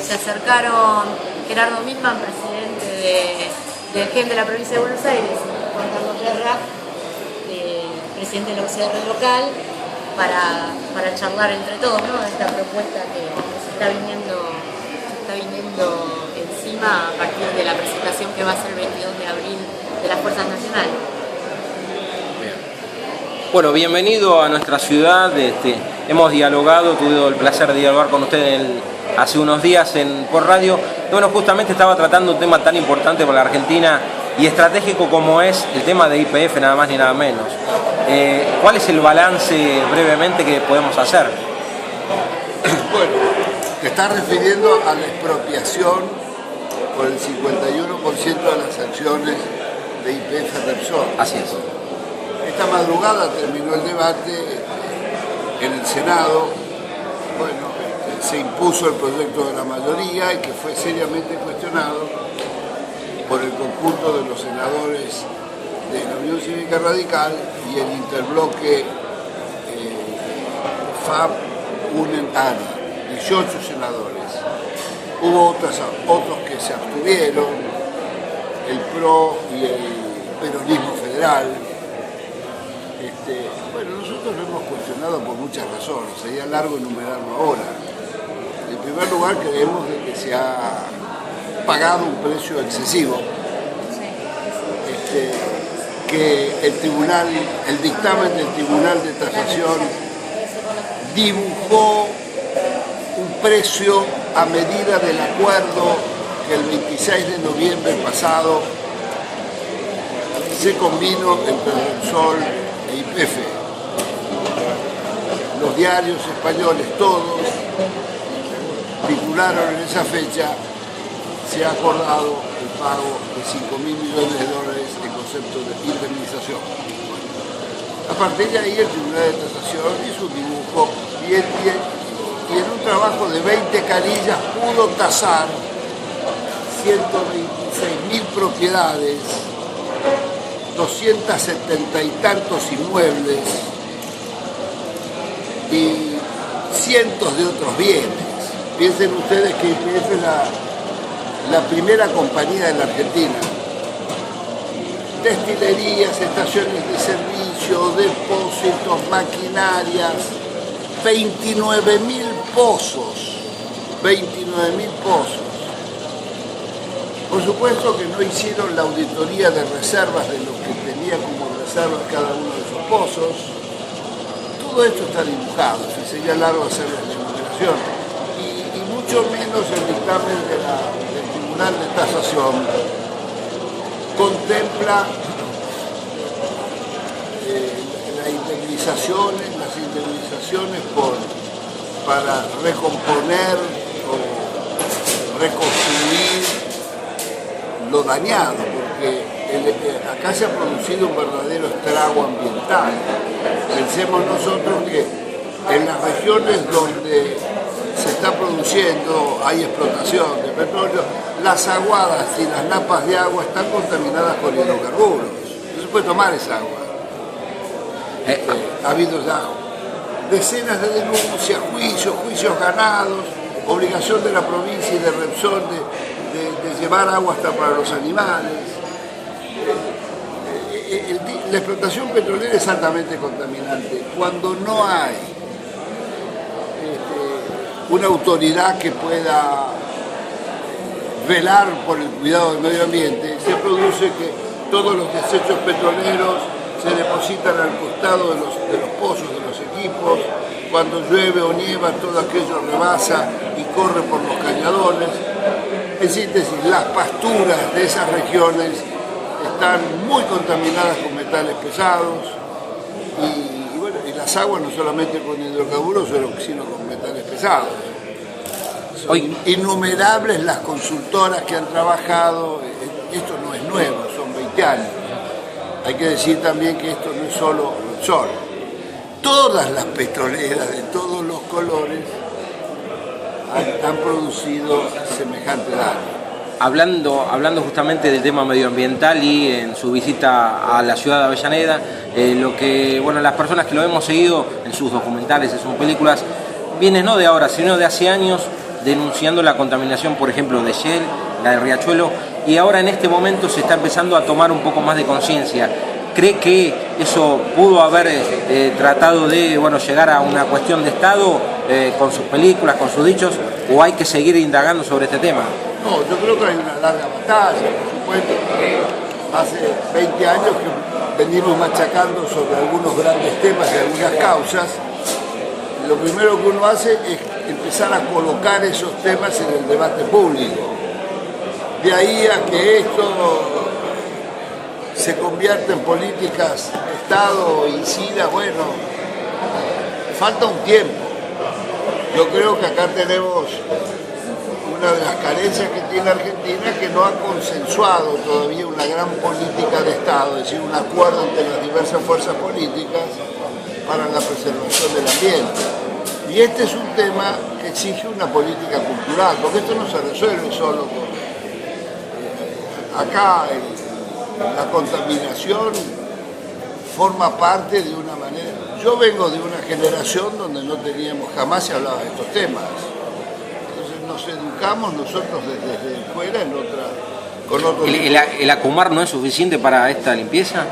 se acercaron Gerardo Milman, presidente del GEN de la provincia de Buenos Aires, y Juan Carlos Guerra, presidente de la UCR local, para charlar entre todos, ¿no?, de esta propuesta que se está viniendo encima a partir de la presentación que va a ser el 22 de abril de las Fuerzas Nacionales. Bueno, bienvenido a nuestra ciudad. Hemos dialogado, tuve el placer de dialogar con usted hace unos días por radio. Bueno, justamente estaba tratando un tema tan importante para la Argentina y estratégico como es el tema de YPF, nada más ni nada menos. ¿Cuál es el balance brevemente que podemos hacer? Bueno, te estás refiriendo a la expropiación por el 51% de las acciones de YPF Repsol. Así es. Esta madrugada terminó el debate en el Senado. Bueno, se impuso el proyecto de la mayoría y que fue seriamente cuestionado por el conjunto de los senadores de la Unión Cívica Radical y el interbloque FAB UNEN-ARI, 18 senadores. Hubo otros que se abstuvieron, el PRO y el peronismo federal. Bueno, nosotros lo hemos cuestionado por muchas razones, sería largo enumerarlo ahora. En primer lugar, creemos de que se ha pagado un precio excesivo, que el dictamen del Tribunal de Tasación dibujó un precio a medida del acuerdo que el 26 de noviembre pasado se convino entre Repsol e YPF. Los diarios españoles todos titularon en esa fecha: se ha acordado el pago de $5.000 millones en concepto de indemnización. A partir de ahí el Tribunal de Tasación hizo un dibujo y en un trabajo de 20 carillas pudo tasar 126.000 propiedades, 270 y tantos inmuebles y cientos de otros bienes. Piensen ustedes que YPF es la primera compañía de la Argentina. Destilerías, estaciones de servicio, depósitos, maquinarias, 29.000 pozos. 29.000 pozos. Por supuesto que no hicieron la auditoría de reservas de lo que tenía como reservas cada uno de esos pozos. Todo esto está dibujado, sería largo hacer la enumeración. Y mucho menos el dictamen del Tribunal de Tasación contempla las indemnizaciones para recomponer o reconstruir lo dañado, porque acá se ha producido un verdadero estrago ambiental. Pensemos nosotros que en las regiones donde se está produciendo, hay explotación de petróleo, las aguadas y las napas de agua están contaminadas con hidrocarburos. No se puede tomar esa agua. Ha habido ya decenas de denuncias, juicios ganados, obligación de la provincia y de Repsol de llevar agua hasta para los animales. La explotación petrolera es altamente contaminante. Cuando no hay una autoridad que pueda velar por el cuidado del medio ambiente, se produce que todos los desechos petroleros se depositan al costado de los pozos, de los equipos. Cuando llueve o nieva, todo aquello rebasa y corre por los cañadones. En síntesis, las pasturas de esas regiones están muy contaminadas con metales pesados y las aguas no solamente con hidrocarburos, sino con metales pesados. Son innumerables las consultoras que han trabajado. Esto no es nuevo, son 20 años. Hay que decir también que esto no es solo Repsol. Todas las petroleras de todos los colores han producido semejante daño. Hablando justamente del tema medioambiental y en su visita a la ciudad de Avellaneda, las personas que lo hemos seguido en sus documentales, en sus películas, viene no de ahora, sino de hace años, denunciando la contaminación, por ejemplo, de Shell, la de Riachuelo, y ahora en este momento se está empezando a tomar un poco más de conciencia. ¿Cree que eso pudo haber tratado de llegar a una cuestión de Estado con sus películas, con sus dichos, o hay que seguir indagando sobre este tema? No, yo creo que hay una larga batalla, por supuesto. Hace 20 años que venimos machacando sobre algunos grandes temas y algunas causas. Lo primero que uno hace es empezar a colocar esos temas en el debate público. De ahí a que esto se convierta en políticas de Estado o incida, bueno, falta un tiempo. Yo creo que acá tenemos una de las carencias que tiene Argentina, que no ha consensuado todavía una gran política de Estado, es decir, un acuerdo entre las diversas fuerzas políticas para la preservación del ambiente. Y este es un tema que exige una política cultural, porque esto no se resuelve solo con... acá la contaminación forma parte de una manera... Yo vengo de una generación donde no teníamos, jamás se hablaba de estos temas. Entonces nos educamos nosotros desde fuera con otros... ¿El ACUMAR no es suficiente para esta limpieza?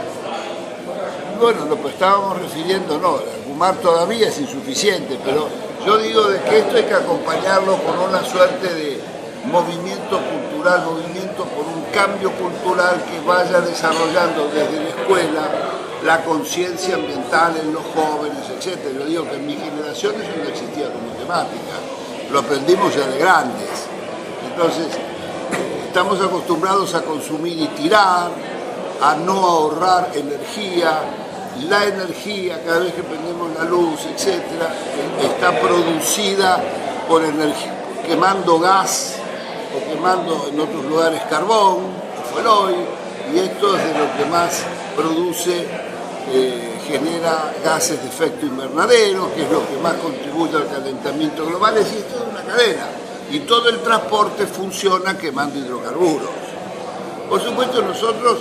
Bueno, lo que estábamos refiriendo, no, el ACUMAR todavía es insuficiente, pero yo digo de que esto hay que acompañarlo con una suerte de movimiento cultural, movimiento por un cambio cultural que vaya desarrollando desde la escuela la conciencia ambiental en los jóvenes, etc. Yo digo que en mi generación eso no existía como temática, lo aprendimos ya de grandes. Entonces, estamos acostumbrados a consumir y tirar, a no ahorrar energía. La energía, cada vez que prendemos la luz, etc., está producida por quemando gas o quemando en otros lugares carbón o fueloil, y esto es de lo que más produce, genera gases de efecto invernadero, que es lo que más contribuye al calentamiento global. Es decir, esto es una cadena, y todo el transporte funciona quemando hidrocarburos. Por supuesto, nosotros,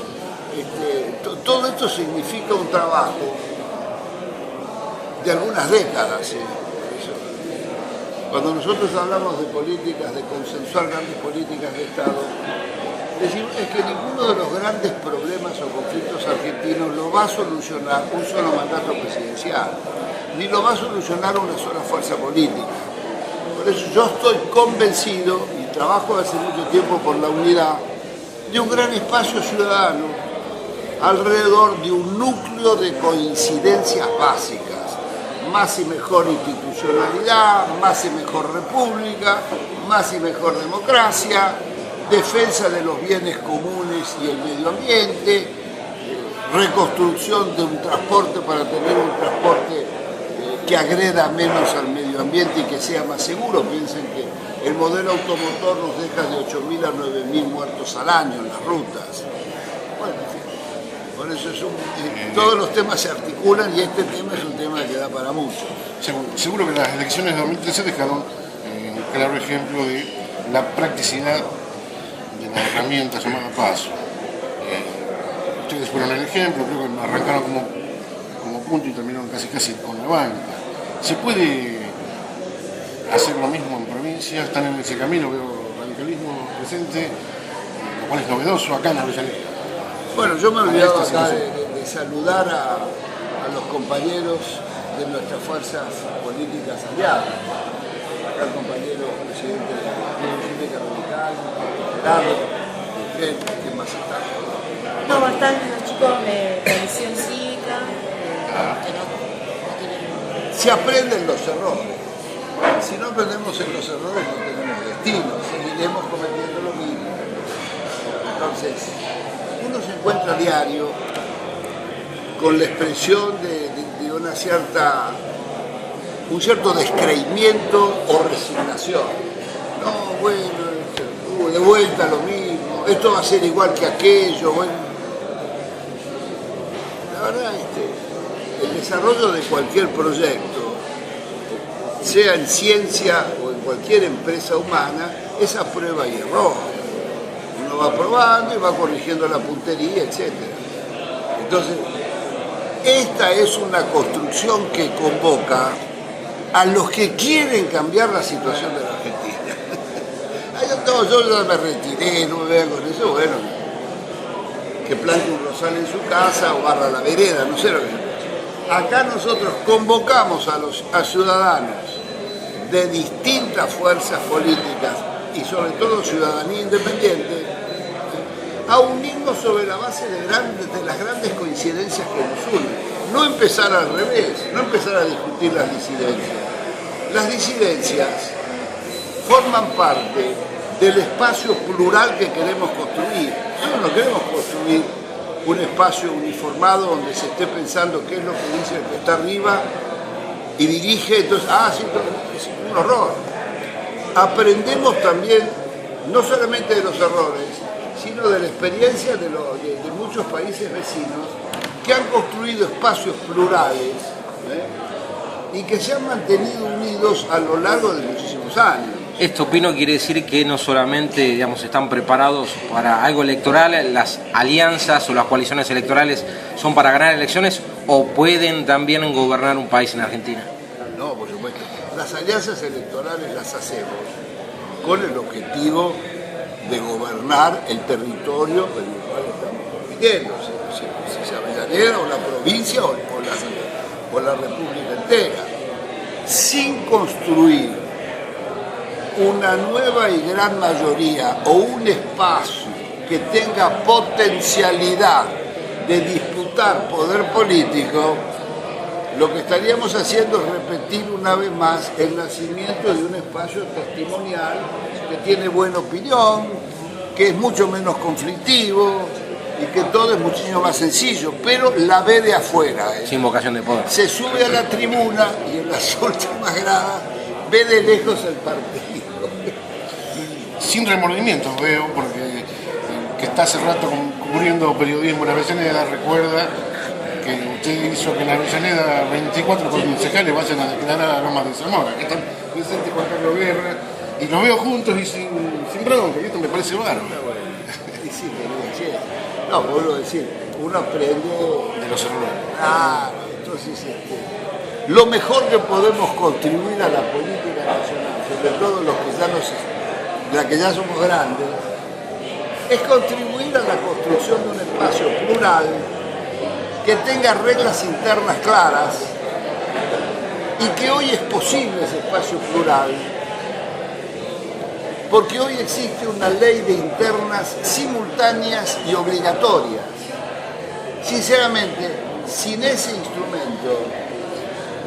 todo esto significa un trabajo de algunas décadas. Cuando nosotros hablamos de políticas, de consensuar grandes políticas de Estado, decimos es que ninguno de los grandes problemas o conflictos argentinos lo va a solucionar un solo mandato presidencial, ni lo va a solucionar una sola fuerza política. Por eso yo estoy convencido, y trabajo hace mucho tiempo por la unidad, de un gran espacio ciudadano alrededor de un núcleo de coincidencias básicas: más y mejor institucionalidad, más y mejor república, más y mejor democracia, defensa de los bienes comunes y el medio ambiente, reconstrucción de un transporte para tener un transporte que agreda menos al medio ambiente y que sea más seguro. Piensen que el modelo automotor nos deja de 8.000 a 9.000 muertos al año en las rutas. Bueno, en fin, por eso todos los temas se articulan, y este tema es un tema que da para mucho. Seguro que las elecciones de 2013 dejaron un claro ejemplo de la practicidad de la herramienta llamada PASO. Ustedes fueron el ejemplo, creo que arrancaron como punto y terminaron casi con la banca. ¿Se puede hacer lo mismo en provincia? ¿Están en ese camino? Veo radicalismo presente, lo cual es novedoso acá en Avellaneda. Bueno, yo me he olvidado acá de saludar a los compañeros de nuestras fuerzas políticas aliadas. Acá el compañero presidente de la República Radical, Gerardo, ¿quién más está? No, están los chicos de Coalición Cívica, que no tienen... Se aprenden los errores. Si no aprendemos en los errores, no tenemos destino, seguiremos cometiendo lo mismo. Entonces, uno se encuentra a diario con la expresión de un cierto descreimiento o resignación. No, bueno, de vuelta lo mismo, esto va a ser igual que aquello. Bueno, la verdad, el desarrollo de cualquier proyecto, sea en ciencia o en cualquier empresa humana, es a prueba y error. Uno va probando y va corrigiendo la puntería, etc. Entonces, esta es una construcción que convoca a los que quieren cambiar la situación de la Argentina. no, yo ya me retiré, no me vean con eso, bueno, que plante un rosal en su casa o barra la vereda, no sé lo que sea. Acá nosotros convocamos a ciudadanos de distintas fuerzas políticas y sobre todo ciudadanía independiente a unirnos sobre la base de las grandes coincidencias que nos unen. No empezar al revés, no empezar a discutir las disidencias. Las disidencias forman parte del espacio plural que queremos construir. Nosotros no queremos construir un espacio uniformado donde se esté pensando qué es lo que dice el que está arriba y dirige, entonces, sí, es un horror. Aprendemos también, no solamente de los errores, sino de la experiencia de muchos países vecinos que han construido espacios plurales y que se han mantenido unidos a lo largo de muchísimos años. Esto, Pino, quiere decir que no solamente, digamos, están preparados para algo electoral, las alianzas o las coaliciones electorales son para ganar elecciones, o pueden también gobernar un país en Argentina. No, por supuesto. Las alianzas electorales las hacemos con el objetivo de gobernar el territorio en el cual estamos compitiendo, si se Avellaneda o la provincia o la república entera, sin construir una nueva y gran mayoría o un espacio que tenga potencialidad de disputar poder político. Lo que estaríamos haciendo es repetir una vez más el nacimiento de un espacio testimonial que tiene buena opinión, que es mucho menos conflictivo y que todo es muchísimo más sencillo, pero la ve de afuera. Sin vocación de poder. Se sube a la tribuna y en las últimas gradas ve de lejos el partido. Sin remordimientos veo, porque que está hace rato cubriendo periodismo en Avellaneda, recuerda que usted hizo que en Avellaneda 24 concejales vayan a declarar a Lomas de Zamora, que están presentes Juan Carlos Guerra, y los veo juntos y sin bronca, y esto me parece bárbaro. No, vuelvo a decir, uno aprende de los errores. Entonces lo mejor que podemos contribuir a la política nacional, sobre todo los que ya somos grandes, es contribuir a la construcción de un espacio plural que tenga reglas internas claras y que hoy es posible ese espacio plural porque hoy existe una ley de internas simultáneas y obligatorias. Sinceramente, sin ese instrumento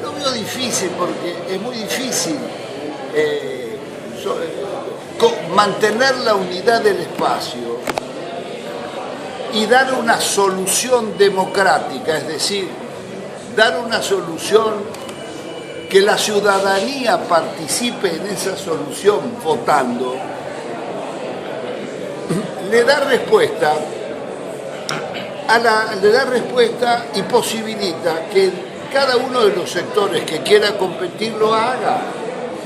lo veo difícil, porque es muy difícil mantener la unidad del espacio y dar una solución democrática, es decir, dar una solución que la ciudadanía participe en esa solución votando, le da respuesta y posibilita que cada uno de los sectores que quiera competir lo haga.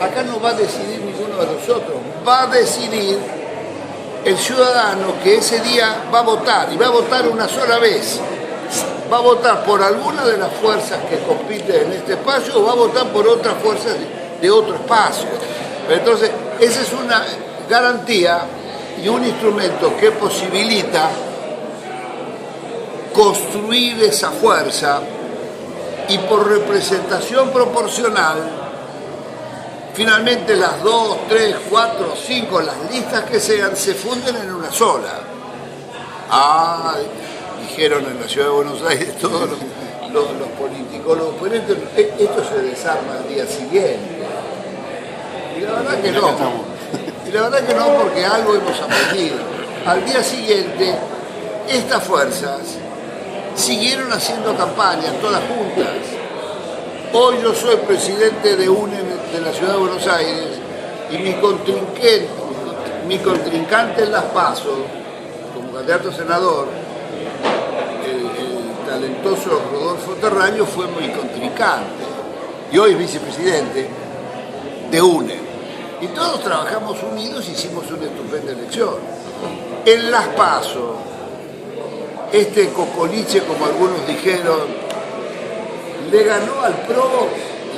Acá no va a decidir ninguno de nosotros, va a decidir el ciudadano que ese día va a votar, y va a votar una sola vez. Va a votar por alguna de las fuerzas que compiten en este espacio o va a votar por otras fuerzas de otro espacio. Entonces, esa es una garantía y un instrumento que posibilita construir esa fuerza y por representación proporcional, finalmente las 2, 3, 4, 5, las listas que sean, se funden en una sola. Dijeron en la Ciudad de Buenos Aires todos los políticos, los oponentes, esto se desarma al día siguiente. Y la verdad que no. Y la verdad que no, porque algo hemos aprendido. Al día siguiente, estas fuerzas siguieron haciendo campaña, todas juntas. Hoy yo soy presidente de UNE de la Ciudad de Buenos Aires y mi contrincante en las PASO, como candidato a senador, el talentoso Rodolfo Terraño, fue mi contrincante y hoy es vicepresidente de UNE. Y todos trabajamos unidos y hicimos una estupenda elección. En las PASO, este cocoliche, como algunos dijeron, le ganó al PRO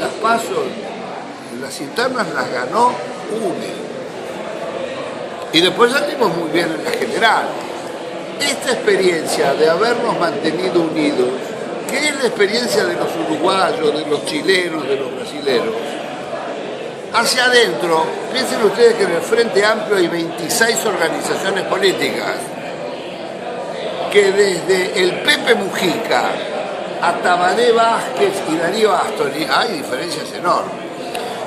las PASO, las internas las ganó UNE. Y después salimos muy bien en la general. Esta experiencia de habernos mantenido unidos, que es la experiencia de los uruguayos, de los chilenos, de los brasileños, hacia adentro, piensen ustedes que en el Frente Amplio hay 26 organizaciones políticas, que desde el Pepe Mujica a Tabaré Vázquez y Darío Astori hay diferencias enormes.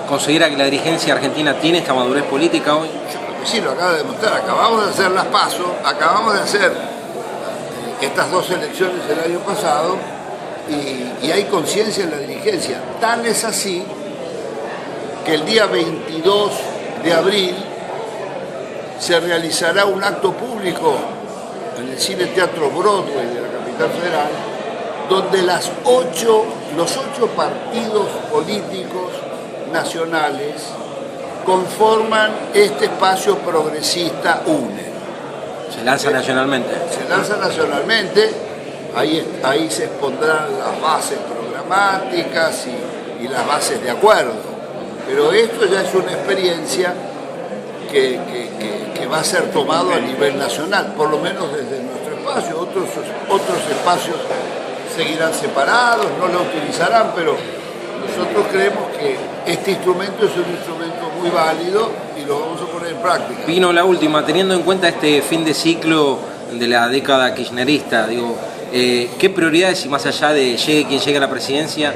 ¿Considera que la dirigencia argentina tiene esta madurez política hoy? Yo creo que sí, lo acaba de demostrar. Acabamos de hacer las PASO, acabamos de hacer estas 2 elecciones el año pasado y hay conciencia en la dirigencia. Tal es así que el día 22 de abril se realizará un acto público en el Cine Teatro Broadway de la capital federal, donde los 8 partidos políticos nacionales conforman este espacio progresista UNE. Se lanza nacionalmente. Se lanza nacionalmente, ahí se expondrán las bases programáticas y las bases de acuerdo. Pero esto ya es una experiencia que va a ser tomado a nivel nacional, por lo menos desde nuestro espacio. Otros espacios seguirán separados, no lo utilizarán, pero nosotros creemos que este instrumento es un instrumento muy válido y lo vamos a poner en práctica. Pino, la última, teniendo en cuenta este fin de ciclo de la década kirchnerista, digo, ¿qué prioridades, y más allá de llegue quien llegue a la presidencia,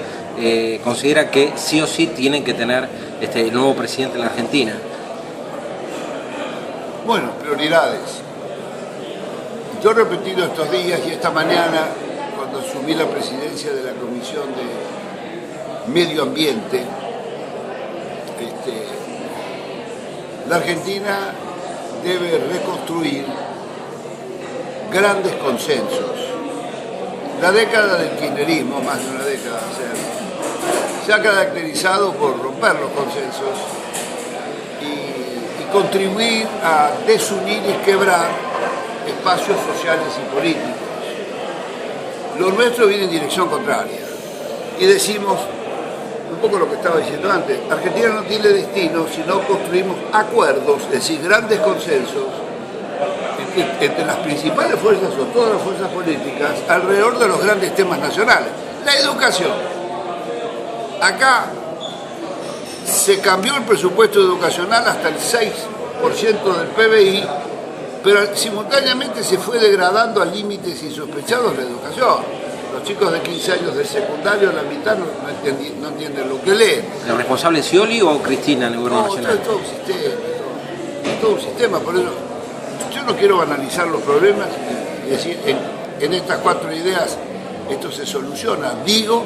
considera que sí o sí tienen que tener el nuevo presidente en la Argentina? Bueno, prioridades. Yo he repetido estos días y esta mañana, cuando asumí la presidencia de la Comisión de Medio Ambiente, la Argentina debe reconstruir grandes consensos. La década del kirchnerismo, más de una década, se ha caracterizado por romper los consensos y contribuir a desunir y quebrar espacios sociales y políticos. Lo nuestro viene en dirección contraria y decimos, un poco lo que estaba diciendo antes, Argentina no tiene destino si no construimos acuerdos, es decir, grandes consensos entre las principales fuerzas o todas las fuerzas políticas alrededor de los grandes temas nacionales. La educación. Acá se cambió el presupuesto educacional hasta el 6% del PBI, pero simultáneamente se fue degradando a límites insospechados la educación. Los chicos de 15 años de secundario, la mitad no entienden lo que leen. ¿El responsable es Scioli o Cristina en el gobierno nacional? Es todo un sistema, por eso yo no quiero banalizar los problemas y decir en estas 4 ideas esto se soluciona. Digo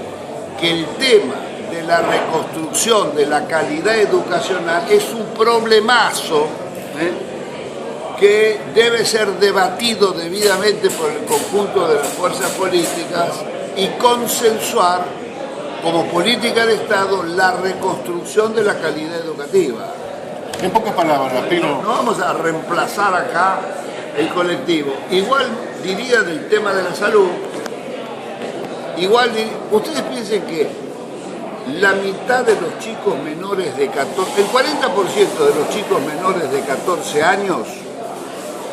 que el tema de la reconstrucción de la calidad educacional es un problemazo que debe ser debatido debidamente por el conjunto de las fuerzas políticas y consensuar como política de Estado la reconstrucción de la calidad educativa. En pocas palabras, Pino. No vamos a reemplazar acá el colectivo. Igual diría del tema de la salud, ustedes piensen que la mitad de los chicos menores de 14, el 40% de los chicos menores de 14 años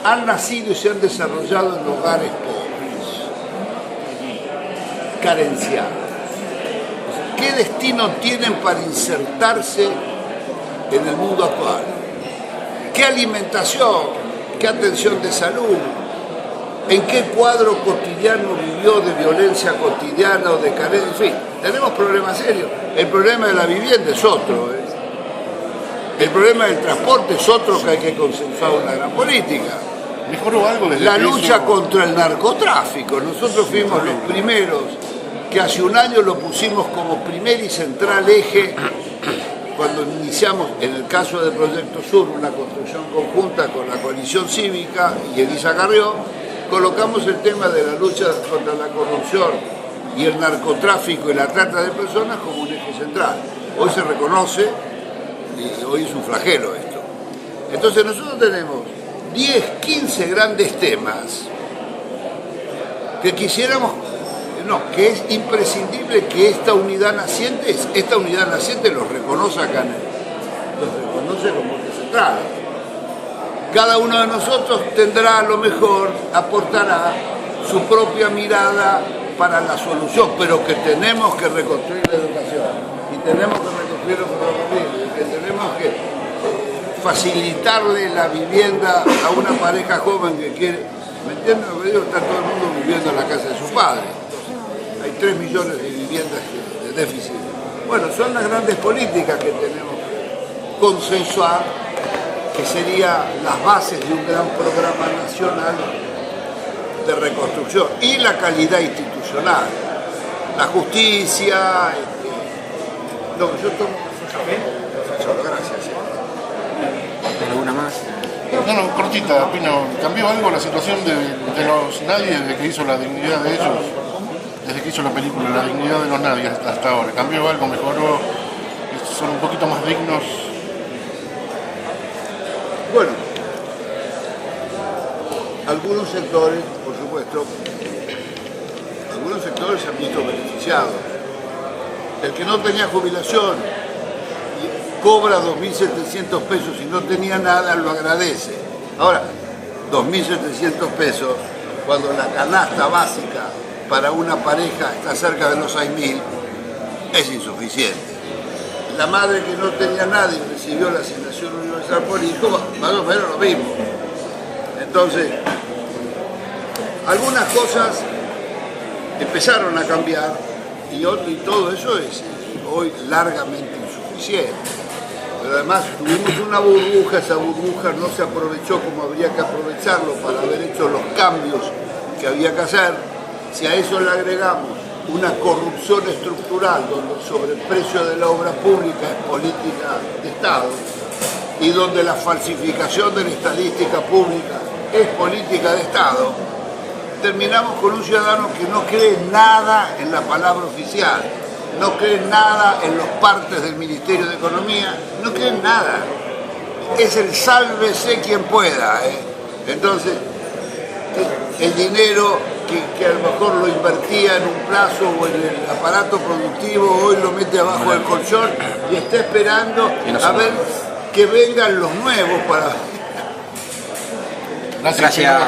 han nacido y se han desarrollado en hogares pobres, carenciados. ¿Qué destino tienen para insertarse en el mundo actual? ¿Qué alimentación? ¿Qué atención de salud? ¿En qué cuadro cotidiano vivió de violencia cotidiana o de carencia? En fin, tenemos problemas serios. El problema de la vivienda es otro. El problema del transporte es otro que hay que consensuar una gran política. ¿Mejoró algo desde la el lucha precio? contra el narcotráfico. Nosotros fuimos los primeros que hace un año lo pusimos como primer y central eje cuando iniciamos, en el caso del Proyecto Sur, una construcción conjunta con la coalición cívica y Elisa Carrió, colocamos el tema de la lucha contra la corrupción y el narcotráfico y la trata de personas como un eje central. Hoy se reconoce y hoy es un flagelo esto. Entonces nosotros tenemos 10, 15 grandes temas que quisiéramos, que es imprescindible que esta unidad naciente los reconoce acá, los reconoce como eje central. Cada uno de nosotros tendrá a lo mejor, aportará su propia mirada para la solución, pero que tenemos que reconstruir la educación y tenemos que reconstruir el ferrocarril, y que tenemos que facilitarle la vivienda a una pareja joven que quiere. ¿Me entienden lo que digo? Está todo el mundo viviendo en la casa de su padre. Entonces, hay 3 millones de viviendas de déficit. Bueno, son las grandes políticas que tenemos que consensuar, que serían las bases de un gran programa nacional de reconstrucción. Y la calidad institucional, la justicia. No, yo tomo café. Gracias. ¿Alguna más? No, cortita, Pino. ¿Cambió algo la situación de los nadies desde que hizo La dignidad de ellos? Desde que hizo la película La dignidad de los nadies hasta ahora. ¿Cambió algo? ¿Mejoró? ¿Son un poquito más dignos? Bueno, algunos sectores, por supuesto, algunos sectores se han visto beneficiados. El que no tenía jubilación cobra 2.700 pesos y no tenía nada, lo agradece. Ahora, 2.700 pesos, cuando la canasta básica para una pareja está cerca de los 6.000, es insuficiente. La madre que no tenía nadie recibió la asignación universal por hijo, más o menos lo mismo. Entonces, algunas cosas empezaron a cambiar y todo eso es hoy largamente insuficiente. Pero además tuvimos una burbuja, esa burbuja no se aprovechó como habría que aprovecharlo para haber hecho los cambios que había que hacer. Si a eso le agregamos una corrupción estructural donde el sobreprecio de la obra pública es política de Estado y donde la falsificación de la estadística pública es política de Estado, terminamos con un ciudadano que no cree nada en la palabra oficial, no cree nada en los partes del Ministerio de Economía, no cree nada. Es el sálvese quien pueda. Entonces, el dinero que a lo mejor lo invertía en un plazo o en el aparato productivo, hoy lo mete abajo del colchón y está esperando a ver que vengan los nuevos para... Gracias.